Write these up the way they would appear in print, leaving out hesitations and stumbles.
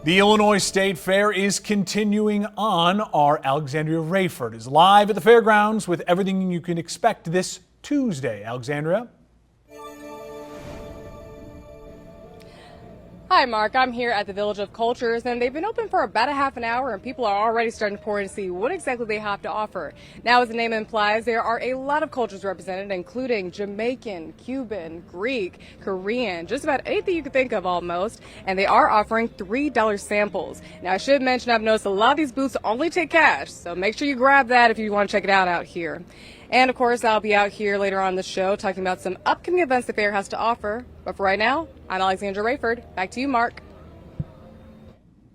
The Illinois State Fair is continuing on. Our Alexandria Rayford is live at the fairgrounds with everything you can expect this Tuesday. Alexandria? Hi, Mark. I'm here at the Village of Cultures, and they've been open for about a half an hour, and people are already starting to pour in to see what exactly they have to offer. Now, as the name implies, there are a lot of cultures represented, including Jamaican, Cuban, Greek, Korean, just about anything you could think of almost, and they are offering $3 samples. Now, I should mention I've noticed a lot of these booths only take cash, so make sure you grab that if you want to check it out here. And, of course, I'll be out here later on in the show talking about some upcoming events the fair has to offer. But for right now, I'm Alexandra Rayford. Back to you, Mark.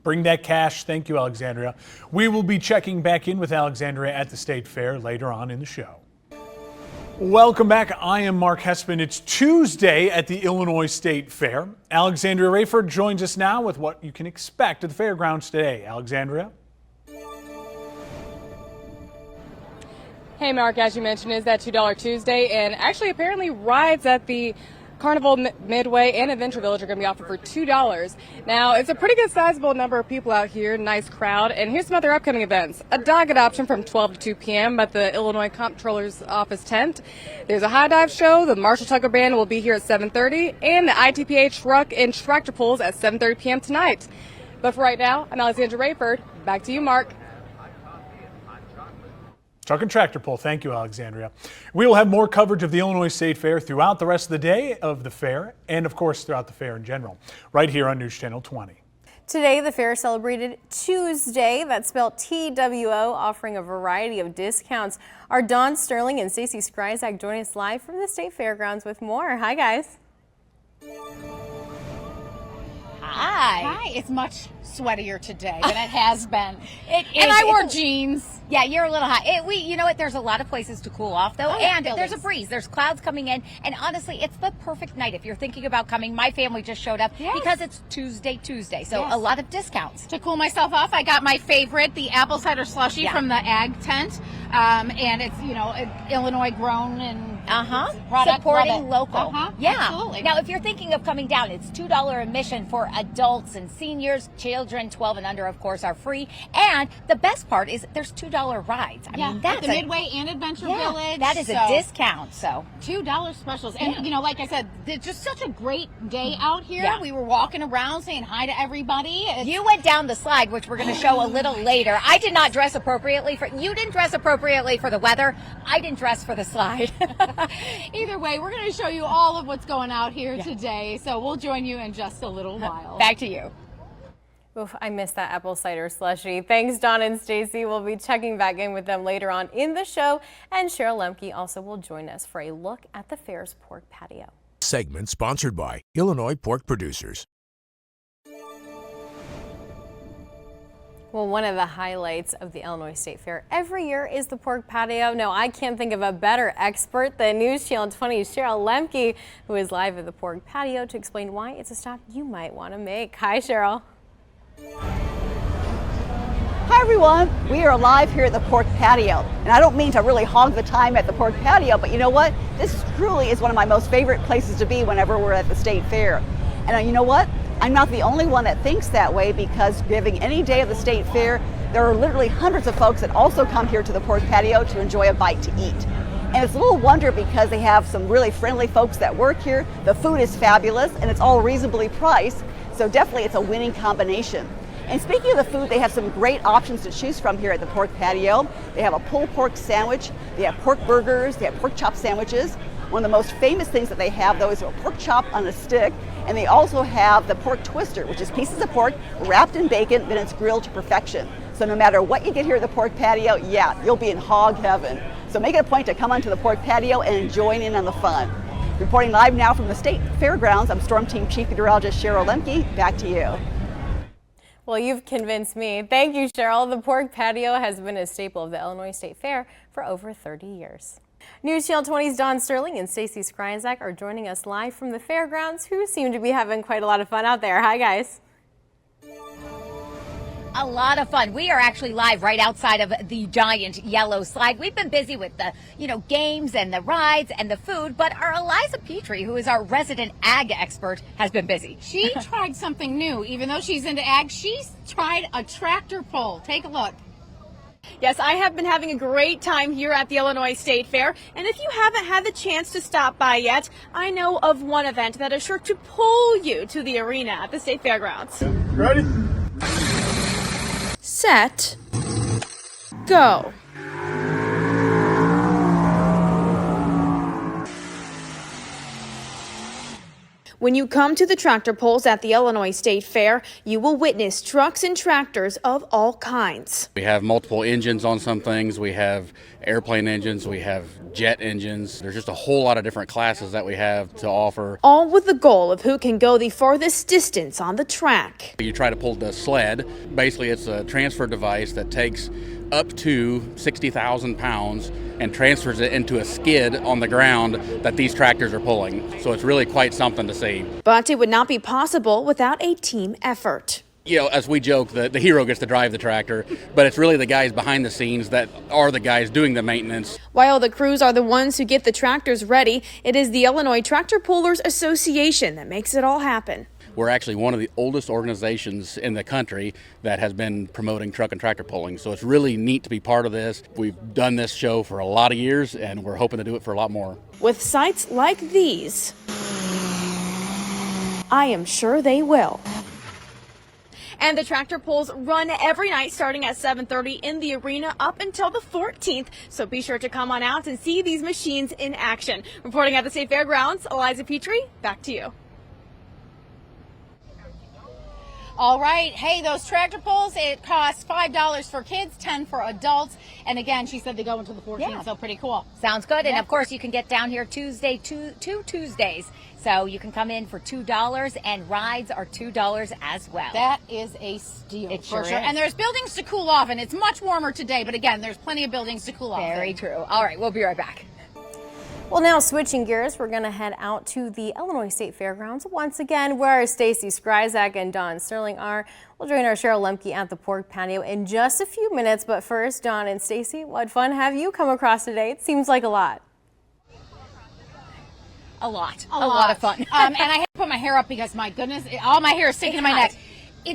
Bring that cash. Thank you, Alexandria. We will be checking back in with Alexandria at the State Fair later on in the show. Welcome back. I am Mark Hespin. It's Tuesday at the Illinois State Fair. Alexandria Rayford joins us now with what you can expect at the fairgrounds today. Alexandria? Hey, Mark, as you mentioned, is that $2 Tuesday, and actually apparently rides at the Carnival Midway and Adventure Village are going to be offered for $2. Now, it's a pretty good sizable number of people out here, nice crowd, and here's some other upcoming events. A dog adoption from 12 to 2 p.m. at the Illinois Comptroller's office tent. There's a high dive show. The Marshall Tucker Band will be here at 7:30, and the ITPA truck and tractor pulls at 7:30 p.m. tonight. But for right now, I'm Alexandra Rayford. Back to you, Mark. Truck and tractor pull. Thank you, Alexandria. We will have more coverage of the Illinois State Fair throughout the rest of the day of the fair and, of course, throughout the fair in general, right here on News Channel 20. Today, the fair celebrated Tuesday. That's spelled TWO, offering a variety of discounts. Our Dawn Sterling and Stacy Skryzak join us live from the State Fairgrounds with more. Hi, guys. Hi. Hi. It's much sweatier today than it has been. It is. And I wore jeans. Yeah, you're a little hot. You know what? There's a lot of places to cool off, though, yeah, and there's a breeze. There's clouds coming in, and honestly, it's the perfect night if you're thinking about coming. My family just showed up because it's Tuesday, so a lot of discounts. To cool myself off, I got my favorite, the apple cider slushie from the Ag Tent, and it's Illinois grown and product. Supporting local. Yeah. Absolutely. Now, if you're thinking of coming down, it's $2 admission for adults and seniors. Children 12 and under, of course, are free. And the best part is there's $2 rides. I mean, that's at the Midway and Adventure Village. That is a discount. So $2 specials. And like I said, it's just such a great day out here. Yeah. We were walking around saying hi to everybody. You went down the slide, which we're going to show a little later. I did not dress appropriately you didn't dress appropriately for the weather. I didn't dress for the slide. Either way, we're going to show you all of what's going out here today. So we'll join you in just a little while. Back to you. Oof, I missed that apple cider slushie. Thanks, Dawn and Stacy. We'll be checking back in with them later on in the show. And Cheryl Lemke also will join us for a look at the fair's pork patio. Segment sponsored by Illinois Pork Producers. Well, one of the highlights of the Illinois State Fair every year is the pork patio. No, I can't think of a better expert than News Channel 20's Cheryl Lemke, who is live at the pork patio to explain why it's a stop you might want to make. Hi, Cheryl. Hi everyone, we are live here at the pork patio, and I don't mean to really hog the time at the pork patio, but you know what? This truly is one of my most favorite places to be whenever we're at the state fair. And you know what? I'm not the only one that thinks that way, because giving any day of the state fair, there are literally hundreds of folks that also come here to the pork patio to enjoy a bite to eat. And it's a little wonder because they have some really friendly folks that work here. The food is fabulous and it's all reasonably priced, so definitely it's a winning combination. And speaking of the food, they have some great options to choose from here at the pork patio. They have a pulled pork sandwich, they have pork burgers, they have pork chop sandwiches. One of the most famous things that they have, though, is a pork chop on a stick, and they also have the pork twister, which is pieces of pork wrapped in bacon, then it's grilled to perfection. So no matter what you get here at the pork patio, you'll be in hog heaven. So make it a point to come onto the pork patio and join in on the fun. Reporting live now from the State Fairgrounds, I'm Storm Team Chief Meteorologist Cheryl Lemke. Back to you. Well, you've convinced me. Thank you, Cheryl. The pork patio has been a staple of the Illinois State Fair for over 30 years. News Channel 20's Dawn Sterling and Stacy Skryzak are joining us live from the fairgrounds, who seem to be having quite a lot of fun out there. Hi, guys. A lot of fun. We are actually live right outside of the giant yellow slide. We've been busy with the, games and the rides and the food, but our Eliza Petrie, who is our resident ag expert, has been busy. She tried something new. Even though she's into ag, she's tried a tractor pull. Take a look. Yes, I have been having a great time here at the Illinois State Fair, and if you haven't had the chance to stop by yet, I know of one event that is sure to pull you to the arena at the State Fairgrounds. Ready? Set. Go. When you come to the tractor pulls at the Illinois State Fair, you will witness trucks and tractors of all kinds. We have multiple engines on some things. We have airplane engines. We have jet engines. There's just a whole lot of different classes that we have to offer. All with the goal of who can go the farthest distance on the track. You try to pull the sled. Basically, it's a transfer device that takes up to 60,000 pounds and transfers it into a skid on the ground that these tractors are pulling. So it's really quite something to see. But it would not be possible without a team effort. As we joke, the hero gets to drive the tractor, but it's really the guys behind the scenes that are the guys doing the maintenance. While the crews are the ones who get the tractors ready, it is the Illinois Tractor Pullers Association that makes it all happen. We're actually one of the oldest organizations in the country that has been promoting truck and tractor pulling. So it's really neat to be part of this. We've done this show for a lot of years, and we're hoping to do it for a lot more. With sites like these, I am sure they will. And the tractor pulls run every night starting at 7:30 in the arena up until the 14th. So be sure to come on out and see these machines in action. Reporting at the State Fairgrounds, Eliza Petrie, back to you. All right. Hey, those tractor pulls, it costs $5 for kids, $10 for adults. And again, she said they go until the 14th, so pretty cool. Sounds good. And of course, you can get down here two Tuesdays. So you can come in for $2 and rides are $2 as well. That is a steal. It for sure sure. is. And there's buildings to cool off, and it's much warmer today. But again, there's plenty of buildings to cool off. Very true. All right, we'll be right back. Well, now switching gears, we're going to head out to the Illinois State Fairgrounds once again, where Stacy Skryzak and Dawn Sterling are. We'll join our Cheryl Lemke at the pork patio in just a few minutes. But first, Dawn and Stacy, what fun have you come across today? It seems like a lot. A lot of fun. And I had to put my hair up because, my goodness, all my hair is sticking to my neck.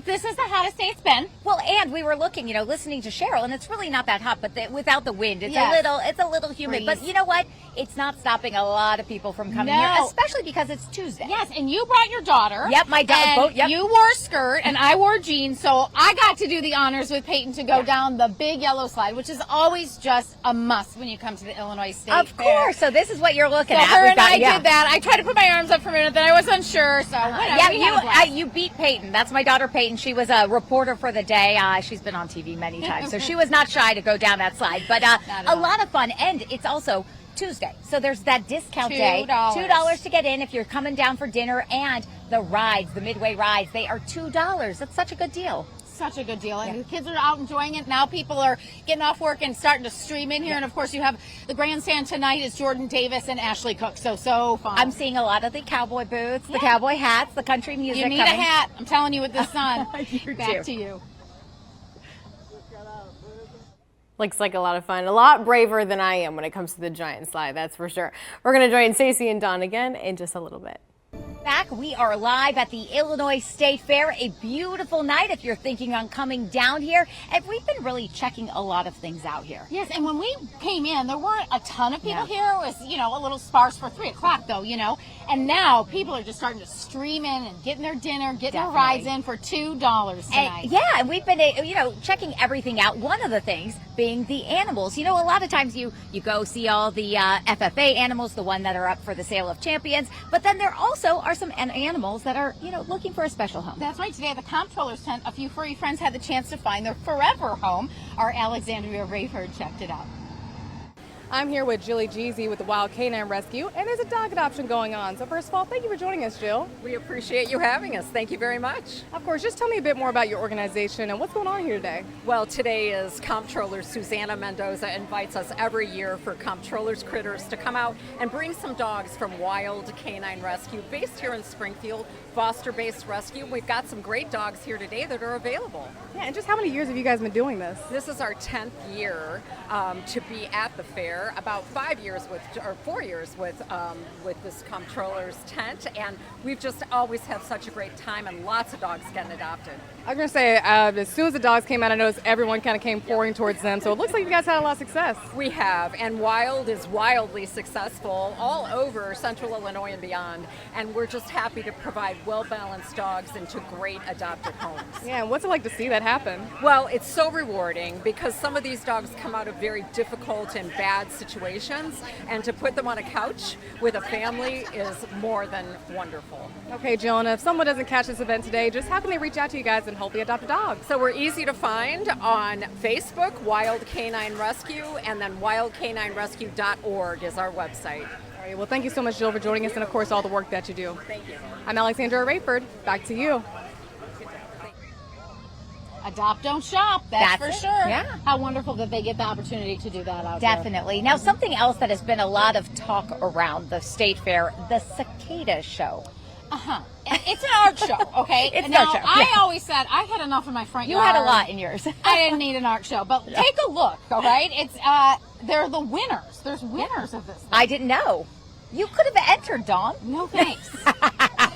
This is the hottest day it's been. Well, and we were looking, listening to Cheryl, and it's really not that hot, but without the wind, it's a little humid. Breeze. But you know what? It's not stopping a lot of people from coming here, especially because it's Tuesday. Yes, and you brought your daughter. Yep, my daughter. Yep. You wore a skirt, and I wore jeans, so I got to do the honors with Peyton to go down the big yellow slide, which is always just a must when you come to the Illinois State Fair. Of course. So this is what you're looking at. Her and I did that. I tried to put my arms up for a minute, then I was unsure. So you beat Peyton. That's my daughter Peyton. She was a reporter for the day. She's been on TV many times, so she was not shy to go down that slide. But a lot of fun, and it's also Tuesday, so there's that discount day. $2 to get in if you're coming down for dinner, and the rides, the midway rides, they are $2. That's such a good deal. Such a good deal, and the kids are out enjoying it. Now people are getting off work and starting to stream in here, and of course you have the grandstand tonight is Jordan Davis and Ashley Cook, so fun. I'm seeing a lot of the cowboy boots, the cowboy hats, the country music. You need coming. a hat, I'm telling you, with the sun. Back to you. Looks like a lot of fun. A lot braver than I am when it comes to the giant slide, that's for sure. We're going to join Stacy and Dawn again in just a little bit. Back, we are live at the Illinois State Fair. A beautiful night if you're thinking on coming down here. And we've been really checking a lot of things out here. Yes, and when we came in, there weren't a ton of people here. It was, a little sparse for 3 o'clock though, And now people are just starting to stream in and getting their dinner, getting their rides in for $2 tonight. And we've been, checking everything out. One of the things being the animals. A lot of times you go see all the FFA animals, the one that are up for the sale of champions. But then there also are some animals that are, looking for a special home. That's right. Today at the Comptroller's tent, a few furry friends had the chance to find their forever home. Our Alexandria Rayford checked it out. I'm here with Jilly Jeezy with the Wild Canine Rescue, and there's a dog adoption going on. So first of all, thank you for joining us, Jill. We appreciate you having us. Thank you very much. Of course, just tell me a bit more about your organization and what's going on here today. Well, today is Comptroller Susanna Mendoza invites us every year for Comptroller's Critters to come out and bring some dogs from Wild Canine Rescue, based here in Springfield, foster-based rescue. We've got some great dogs here today that are available. Yeah, and just how many years have you guys been doing this? This is our 10th year to be at the fair. About 4 years with this Comptroller's tent, and we've just always had such a great time, and lots of dogs getting adopted. I was going to say, as soon as the dogs came out, I noticed everyone kind of came pouring towards them, so it looks like you guys had a lot of success. We have, and Wild is wildly successful all over Central Illinois and beyond, and we're just happy to provide well-balanced dogs into great adopted homes. Yeah, and what's it like to see that happen? Well, it's so rewarding because some of these dogs come out of very difficult and bad situations, and to put them on a couch with a family is more than wonderful. Okay, Jill, and if someone doesn't catch this event today, just how can they reach out to you guys and hopefully adopt a dog? So we're easy to find on Facebook, Wild Canine Rescue, and then wildcaninerescue.org is our website. All right, well, thank you so much, Jill, for joining us, and of course all the work that you do. Thank you. I'm Alexandra Rayford. Back to you. Adopt, don't shop. That's for it. sure. Yeah. How wonderful that they get the opportunity to do that out there. Definitely. Now, something else that has been a lot of talk around the state fair, the cicada show. It's an art show, okay? It's an now, art show. I always said I had enough in my front You yard. had a lot in yours. I didn't need an art show, but take a look, all right? It's they're the winners. There's winners of this thing. I didn't know. You could have entered, Dawn. No thanks.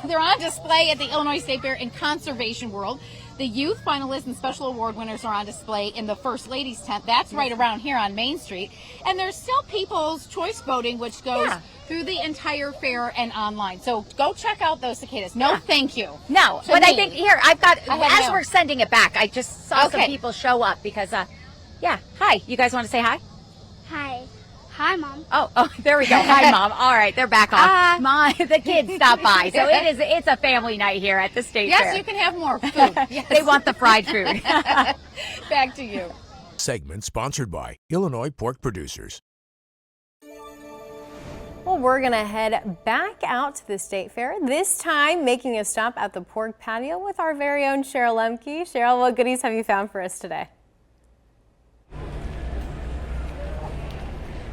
They're on display at the Illinois State Fair in Conservation World. The youth finalists and special award winners are on display in the First Lady's tent. That's right around here on Main Street. And there's still People's Choice voting, which goes through the entire fair and online. So go check out those cicadas. No, thank you. No, To but me. I think here, I've got, I as know. we're sending it back, I just saw some Okay. people show up because, yeah, hi. You guys want to say hi? Hi. Hi, Mom. Oh, there we go. Hi, Mom. All right, they're back on. The kids stopped by. So it's a family night here at the State Fair. Yes, you can have more food. They want the fried food. Back to you. Segment sponsored by Illinois Pork Producers. Well, we're going to head back out to the State Fair, this time making a stop at the pork patio with our very own Cheryl Lemke. Cheryl, what goodies have you found for us today?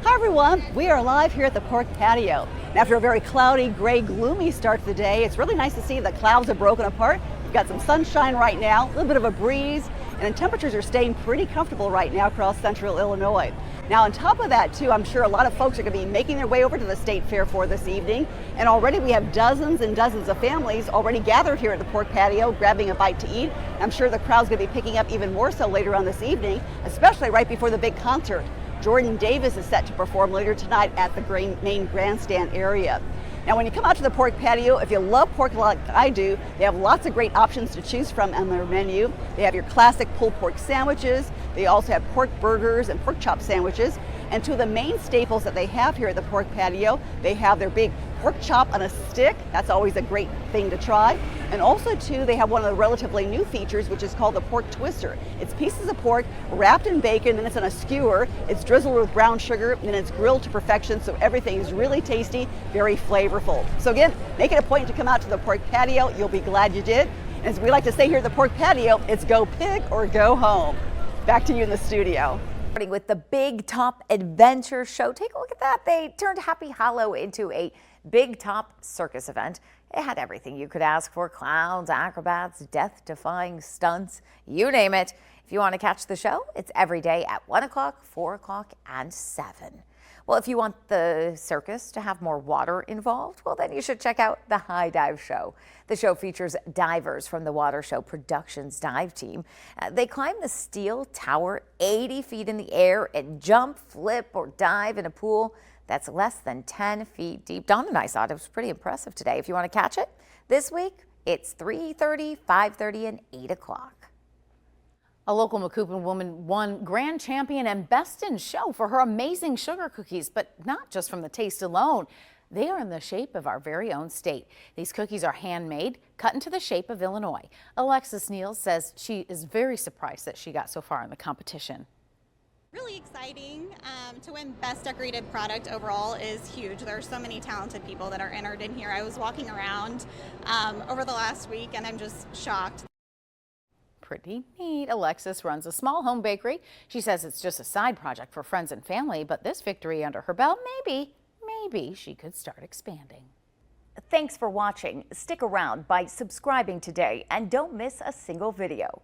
Hi everyone, we are live here at the pork patio. And after a very cloudy, gray, gloomy start to the day, it's really nice to see the clouds have broken apart. We've got some sunshine right now, a little bit of a breeze, and the temperatures are staying pretty comfortable right now across central Illinois. Now on top of that too, I'm sure a lot of folks are going to be making their way over to the State Fair for this evening. And already we have dozens and dozens of families already gathered here at the pork patio, grabbing a bite to eat. I'm sure the crowd's going to be picking up even more so later on this evening, especially right before the big concert. Jordan Davis is set to perform later tonight at the main grandstand area. Now when you come out to the pork patio, if you love pork like I do, they have lots of great options to choose from on their menu. They have your classic pulled pork sandwiches. They also have pork burgers and pork chop sandwiches. And two of the main staples that they have here at the pork patio, they have their big pork chop on a stick. That's always a great thing to try. And also too, they have one of the relatively new features, which is called the pork twister. It's pieces of pork wrapped in bacon, and it's on a skewer. It's drizzled with brown sugar, and it's grilled to perfection, so everything is really tasty, very flavorful. So again, make it a point to come out to the pork patio. You'll be glad you did. And as we like to say here at the pork patio, it's go pig or go home. Back to you in the studio. With the Big Top Adventure Show. Take a look at that. They turned Happy Hollow into a Big Top circus event. It had everything you could ask for: clowns, acrobats, death-defying stunts, you name it. If you want to catch the show, it's every day at 1 o'clock, 4 o'clock, and 7. Well, if you want the circus to have more water involved, well, then you should check out the High Dive Show. The show features divers from the Water Show Productions dive team. They climb the steel tower 80 feet in the air and jump, flip, or dive in a pool that's less than 10 feet deep. Dawn and I thought it was pretty impressive today. If you want to catch it this week, it's 3:30, 5:30, and 8 o'clock. A local Macoupin woman won Grand Champion and Best in Show for her amazing sugar cookies, but not just from the taste alone. They are in the shape of our very own state. These cookies are handmade, cut into the shape of Illinois. Alexis Neal says she is very surprised that she got so far in the competition. Really exciting. To win Best Decorated Product overall is huge. There are so many talented people that are entered in here. I was walking around over the last week and I'm just shocked. Pretty neat. Alexis runs a small home bakery. She says it's just a side project for friends and family, but this victory under her belt, maybe she could start expanding. Thanks for watching. Stick around by subscribing today and don't miss a single video.